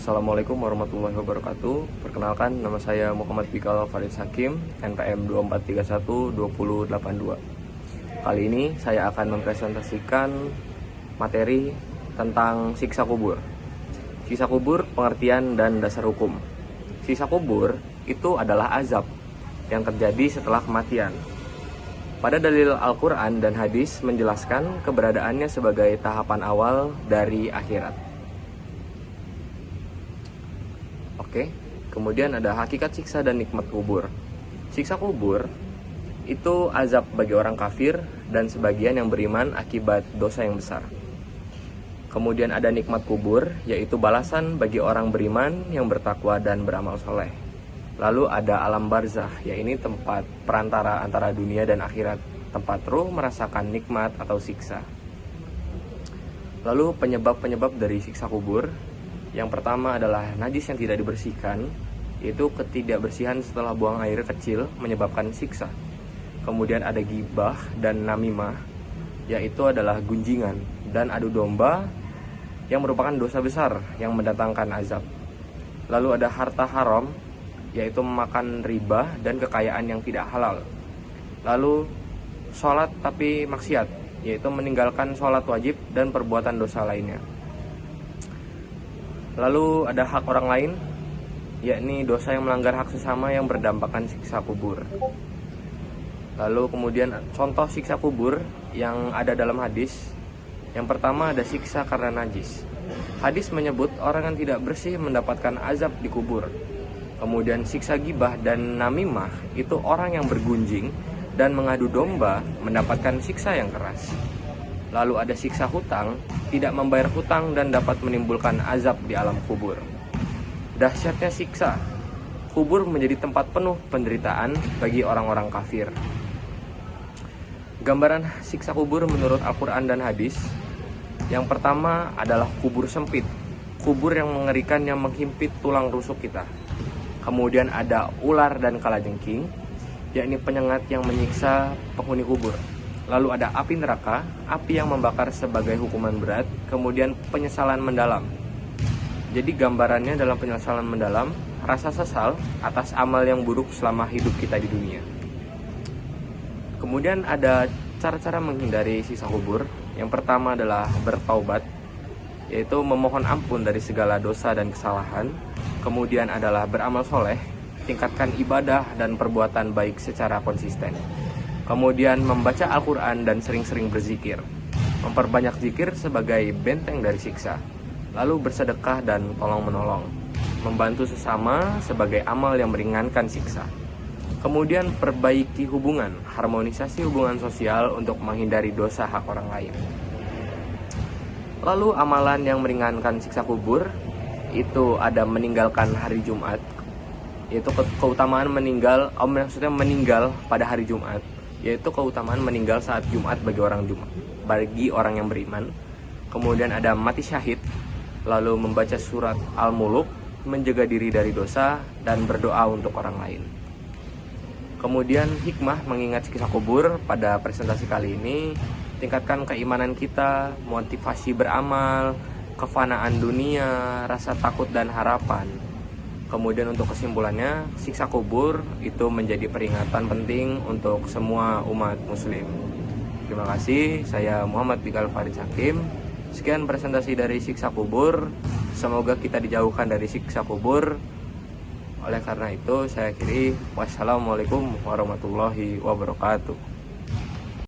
Assalamualaikum warahmatullahi wabarakatuh. Perkenalkan, nama saya Muhammad Bikal Farid Hakim, NPM 24312082. Kali ini saya akan mempresentasikan materi tentang siksa kubur. Siksa kubur, pengertian dan dasar hukum. Siksa kubur itu adalah azab yang terjadi setelah kematian. Pada dalil Al-Quran dan hadis menjelaskan keberadaannya sebagai tahapan awal dari akhirat. Oke, kemudian ada hakikat siksa dan nikmat kubur. Siksa kubur itu azab bagi orang kafir dan sebagian yang beriman akibat dosa yang besar. Kemudian ada nikmat kubur, yaitu balasan bagi orang beriman yang bertakwa dan beramal soleh. Lalu ada alam barzah, yaitu tempat perantara antara dunia dan akhirat, tempat ruh merasakan nikmat atau siksa. Lalu penyebab-penyebab dari siksa kubur. Yang pertama adalah najis yang tidak dibersihkan, yaitu ketidakbersihan setelah buang air kecil menyebabkan siksa. Kemudian ada gibah dan namimah, yaitu adalah gunjingan dan adu domba yang merupakan dosa besar yang mendatangkan azab. Lalu ada harta haram, yaitu memakan riba dan kekayaan yang tidak halal. Lalu sholat tapi maksiat, yaitu meninggalkan sholat wajib dan perbuatan dosa lainnya. Lalu ada hak orang lain, yakni dosa yang melanggar hak sesama yang berdampakkan siksa kubur. Lalu kemudian contoh siksa kubur yang ada dalam hadis. Yang pertama ada siksa karena najis. Hadis menyebut orang yang tidak bersih mendapatkan azab di kubur. Kemudian siksa gibah dan namimah, itu orang yang bergunjing dan mengadu domba mendapatkan siksa yang keras. Lalu ada siksa hutang, tidak membayar hutang dan dapat menimbulkan azab di alam kubur. Dahsyatnya siksa kubur menjadi tempat penuh penderitaan bagi orang-orang kafir. Gambaran siksa kubur menurut Al-Quran dan hadis. Yang pertama adalah kubur sempit, kubur yang mengerikan yang menghimpit tulang rusuk kita. Kemudian ada ular dan kalajengking, yakni penyengat yang menyiksa penghuni kubur. Lalu ada api neraka, api yang membakar sebagai hukuman berat. Kemudian penyesalan mendalam. Jadi gambarannya dalam penyesalan mendalam, rasa sesal atas amal yang buruk selama hidup kita di dunia. Kemudian ada cara-cara menghindari siksa kubur. Yang pertama adalah bertaubat, yaitu memohon ampun dari segala dosa dan kesalahan. Kemudian adalah beramal soleh, tingkatkan ibadah dan perbuatan baik secara konsisten. Kemudian membaca Al-Quran dan sering-sering berzikir. Memperbanyak zikir sebagai benteng dari siksa. Lalu bersedekah dan tolong-menolong. Membantu sesama sebagai amal yang meringankan siksa. Kemudian perbaiki hubungan, harmonisasi hubungan sosial untuk menghindari dosa hak orang lain. Lalu amalan yang meringankan siksa kubur, itu ada meninggalkan hari Jumat. Yaitu keutamaan meninggal pada hari Jumat, yaitu keutamaan meninggal saat Jumat bagi orang yang beriman. Kemudian ada mati syahid, lalu membaca surat Al-Muluk, menjaga diri dari dosa dan berdoa untuk orang lain. Kemudian hikmah mengingat kisah kubur pada presentasi kali ini, tingkatkan keimanan kita, motivasi beramal, kefanaan dunia, rasa takut dan harapan. Kemudian untuk kesimpulannya, siksa kubur itu menjadi peringatan penting untuk semua umat muslim. Terima kasih, saya Muhammad Bikal Farid Hakim. Sekian presentasi dari siksa kubur. Semoga kita dijauhkan dari siksa kubur. Oleh karena itu saya akhiri, wassalamualaikum warahmatullahi wabarakatuh.